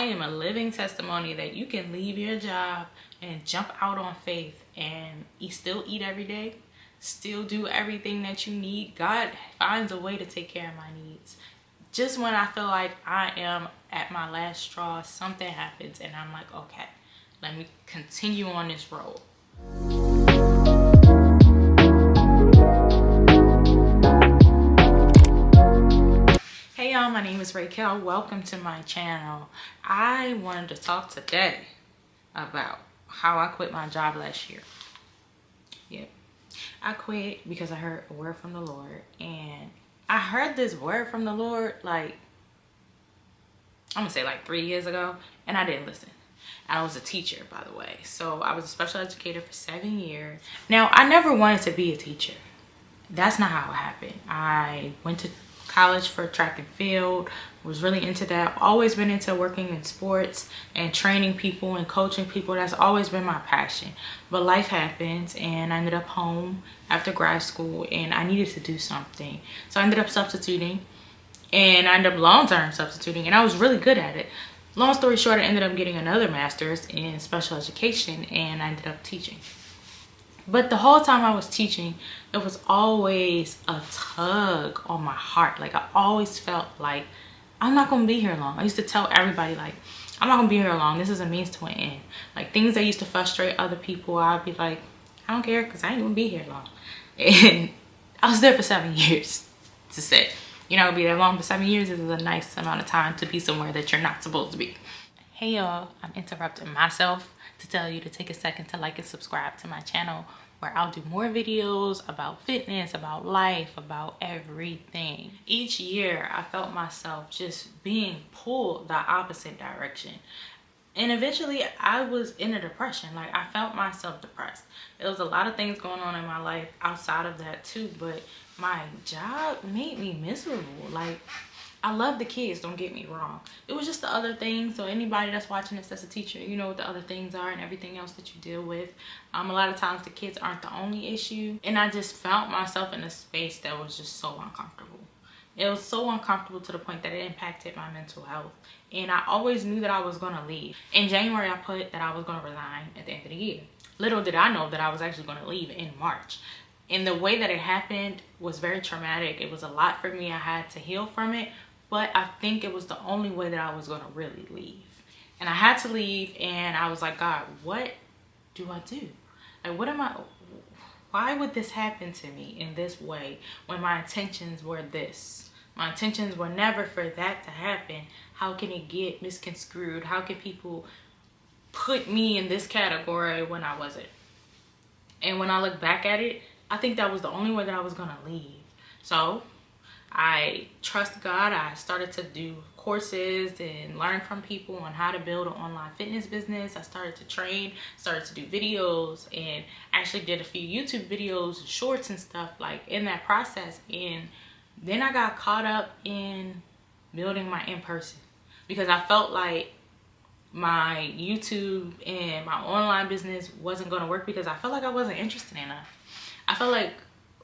I am a living testimony that you can leave your job and jump out on faith and still eat every day, still do everything that you need. God finds a way to take care of my needs. Just when I feel like I am at my last straw, something happens and I'm like, okay, let me continue on this road. Hey y'all, my name is Raquel. Welcome to my channel. I wanted to talk today about how I quit my job last year. Yep. I quit because I heard a word from the Lord, and I heard this word from the Lord like 3 years ago, and I didn't listen. I was a teacher, by the way. So I was a special educator for 7 years. Now, I never wanted to be a teacher. That's not how it happened. I went to college for track and field, was really into that. Always been into working in sports and training people and coaching people. That's always been my passion. But life happens and I ended up home after grad school and I needed to do something. So I ended up substituting, and I ended up long-term substituting, and I was really good at it. Long story short, I ended up getting another master's in special education and I ended up teaching. But the whole time I was teaching, it was always a tug on my heart. Like, I always felt like I'm not gonna be here long. I used to tell everybody, like, I'm not gonna be here long. This is a means to an end. Like, things that used to frustrate other people, I'd be like, I don't care, because I ain't gonna be here long. And I was there for 7 years. To say you're not gonna be there long for 7 years is a nice amount of time to be somewhere that you're not supposed to be. Hey y'all, I'm interrupting myself to tell you to take a second to like and subscribe to my channel, where I'll do more videos about fitness, about life, about everything. Each year I felt myself just being pulled the opposite direction. And eventually I was in a depression. Like, I felt myself depressed. There was a lot of things going on in my life outside of that too, but my job made me miserable. Like, I love the kids, don't get me wrong. It was just the other things. So anybody that's watching this that's a teacher, you know what the other things are and everything else that you deal with. A lot of times the kids aren't the only issue. And I just found myself in a space that was just so uncomfortable. It was so uncomfortable to the point that it impacted my mental health. And I always knew that I was gonna leave. In January, I put that I was gonna resign at the end of the year. Little did I know that I was actually gonna leave in March. And the way that it happened was very traumatic. It was a lot for me. I had to heal from it. But I think it was the only way that I was gonna really leave. And I had to leave, and I was like, God, what do I do? Like, why would this happen to me in this way when my intentions were this? My intentions were never for that to happen. How can it get misconstrued? How can people put me in this category when I wasn't? And when I look back at it, I think that was the only way that I was gonna leave. So I trust God. I started to do courses and learn from people on how to build an online fitness business. I started to train, started to do videos, and actually did a few YouTube videos and shorts and stuff like in that process. And then I got caught up in building my in-person, because I felt like my YouTube and my online business wasn't going to work because I felt like I wasn't interested enough. I felt like,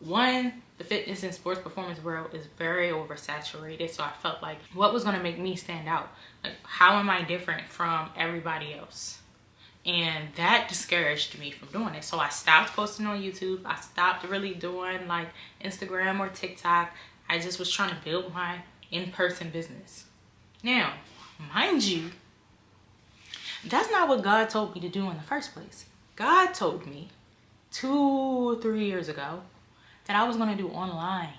one, the fitness and sports performance world is very oversaturated. So I felt like, what was going to make me stand out? Like, how am I different from everybody else? And that discouraged me from doing it. So I stopped posting on YouTube. I stopped really doing like Instagram or TikTok. I just was trying to build my in-person business. Now, mind you, that's not what God told me to do in the first place. God told me 2 or 3 years ago that I was going to do online,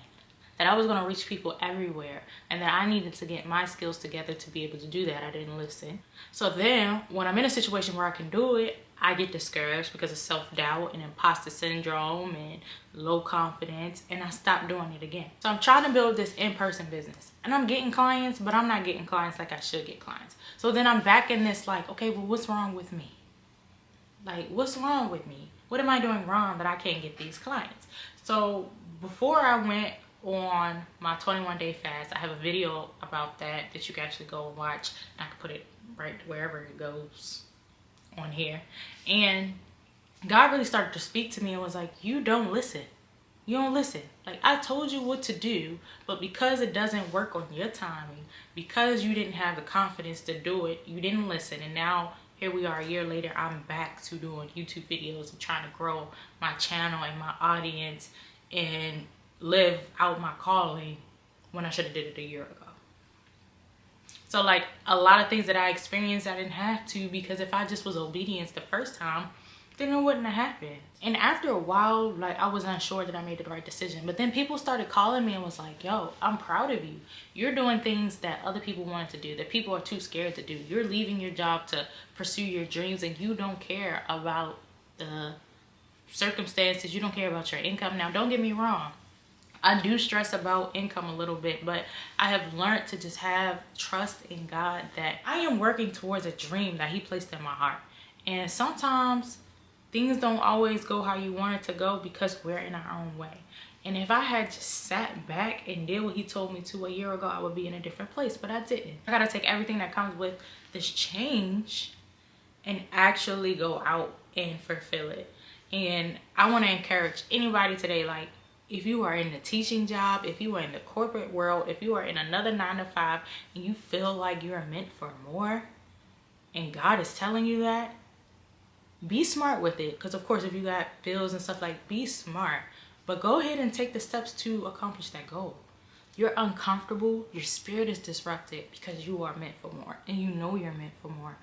that I was going to reach people everywhere, and that I needed to get my skills together to be able to do that. I didn't listen. So then when I'm in a situation where I can do it, I get discouraged because of self-doubt and imposter syndrome and low confidence, and I stop doing it again. So I'm trying to build this in-person business, and I'm getting clients, but I'm not getting clients like I should get clients. So then I'm back in this like, okay, well, what's wrong with me? Like, what's wrong with me? What am I doing wrong that I can't get these clients? So before I went on my 21-day fast, I have a video about that you can actually go and watch. I can put it right wherever it goes on here. And God really started to speak to me and was like, you don't listen. You don't listen. Like, I told you what to do, but because it doesn't work on your timing, because you didn't have the confidence to do it, you didn't listen. And now here we are a year later, I'm back to doing YouTube videos and trying to grow my channel and my audience and live out my calling when I should have did it a year ago. So like, a lot of things that I experienced, I didn't have to, because if I just was obedient the first time, then it wouldn't have happened. And after a while, like, I was unsure that I made the right decision. But then people started calling me and was like, yo, I'm proud of you. You're doing things that other people wanted to do, that people are too scared to do. You're leaving your job to pursue your dreams, and you don't care about the circumstances. You don't care about your income. Now, don't get me wrong. I do stress about income a little bit, but I have learned to just have trust in God that I am working towards a dream that he placed in my heart. And sometimes things don't always go how you want it to go because we're in our own way. And if I had just sat back and did what he told me to a year ago, I would be in a different place, but I didn't. I gotta take everything that comes with this change and actually go out and fulfill it. And I want to encourage anybody today, like, if you are in the teaching job, if you are in the corporate world, if you are in another 9-to-5 and you feel like you're meant for more and God is telling you that, be smart with it. Because of course, if you got bills and stuff, like, be smart, but go ahead and take the steps to accomplish that goal. You're uncomfortable, your spirit is disrupted because you are meant for more, and you know you're meant for more.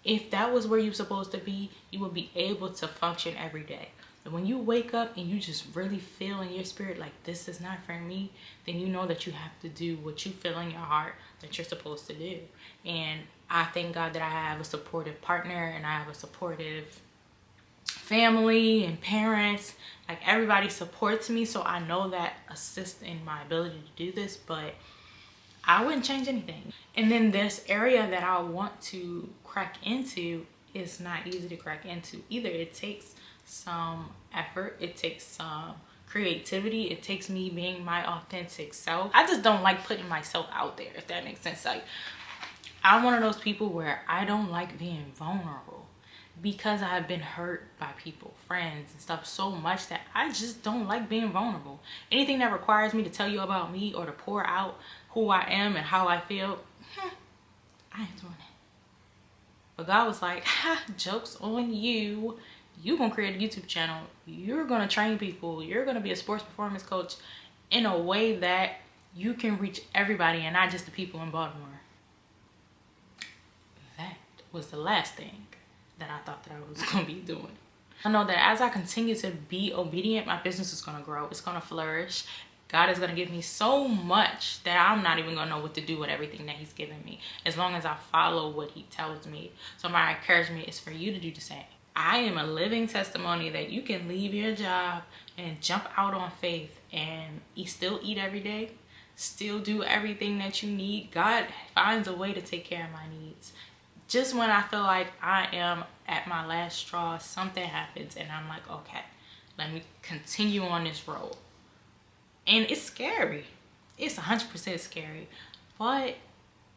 If that was where you're supposed to be, you would be able to function every day. And when you wake up and you just really feel in your spirit like, this is not for me, then you know that you have to do what you feel in your heart that you're supposed to do. And I thank God that I have a supportive partner, and I have a supportive family and parents. Like, everybody supports me, so I know that assists in my ability to do this, but I wouldn't change anything. And then this area that I want to crack into is not easy to crack into either. It takes some effort, it takes some creativity, it takes me being my authentic self. I just don't like putting myself out there, if that makes sense. Like, I'm one of those people where I don't like being vulnerable because I have been hurt by people, friends and stuff so much that I just don't like being vulnerable. Anything that requires me to tell you about me or to pour out who I am and how I feel, I ain't doing it. But God was like, ha, joke's on you. You're gonna create a YouTube channel. You're gonna train people. You're gonna be a sports performance coach in a way that you can reach everybody and not just the people in Baltimore. That was the last thing that I thought that I was gonna be doing. I know that as I continue to be obedient, my business is gonna grow. It's gonna flourish. God is gonna give me so much that I'm not even gonna know what to do with everything that he's given me, as long as I follow what he tells me. So my encouragement is for you to do the same. I am a living testimony that you can leave your job and jump out on faith and still eat every day, still do everything that you need. God finds a way to take care of my needs. Just when I feel like I am at my last straw, something happens and I'm like, okay, let me continue on this road. And it's scary. It's 100% scary, but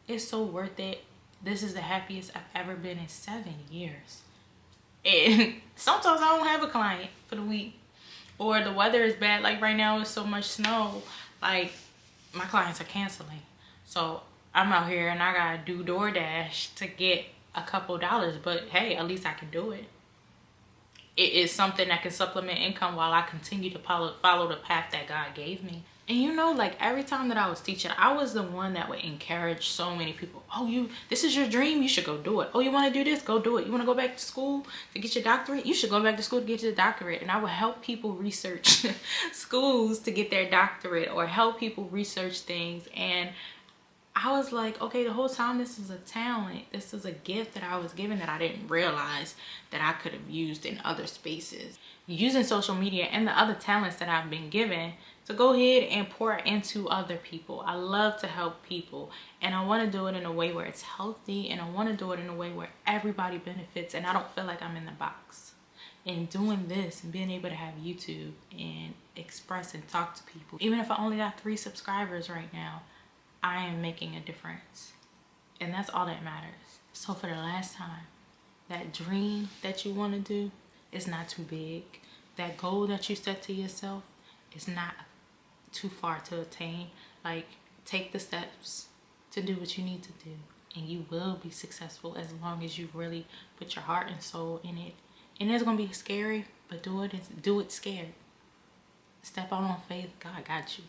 it's so worth it. This is the happiest I've ever been in 7 years. And sometimes I don't have a client for the week, or the weather is bad. Like right now, it's so much snow. Like, my clients are canceling. So I'm out here and I gotta do DoorDash to get a couple dollars. But hey, at least I can do it. It is something that can supplement income while I continue to follow the path that God gave me. And you know, like, every time that I was teaching, I was the one that would encourage so many people. Oh, this is your dream, you should go do it. Oh, you want to do this? Go do it. You want to go back to school to get your doctorate? You should go back to school to get your doctorate. And I would help people research schools to get their doctorate, or help people research things. And I was like, okay, the whole time this is a talent. This is a gift that I was given that I didn't realize that I could have used in other spaces. Using social media and the other talents that I've been given to go ahead and pour into other people. I love to help people, and I want to do it in a way where it's healthy, and I want to do it in a way where everybody benefits and I don't feel like I'm in the box. And doing this and being able to have YouTube and express and talk to people, even if I only got 3 subscribers right now, I am making a difference, and that's all that matters. So for the last time, that dream that you want to do is not too big. That goal that you set to yourself It's not too far to attain. Like, take the steps to do what you need to do, and you will be successful as long as you really put your heart and soul in it. And it's gonna be scary, but do it scared. Step out on faith. God got you.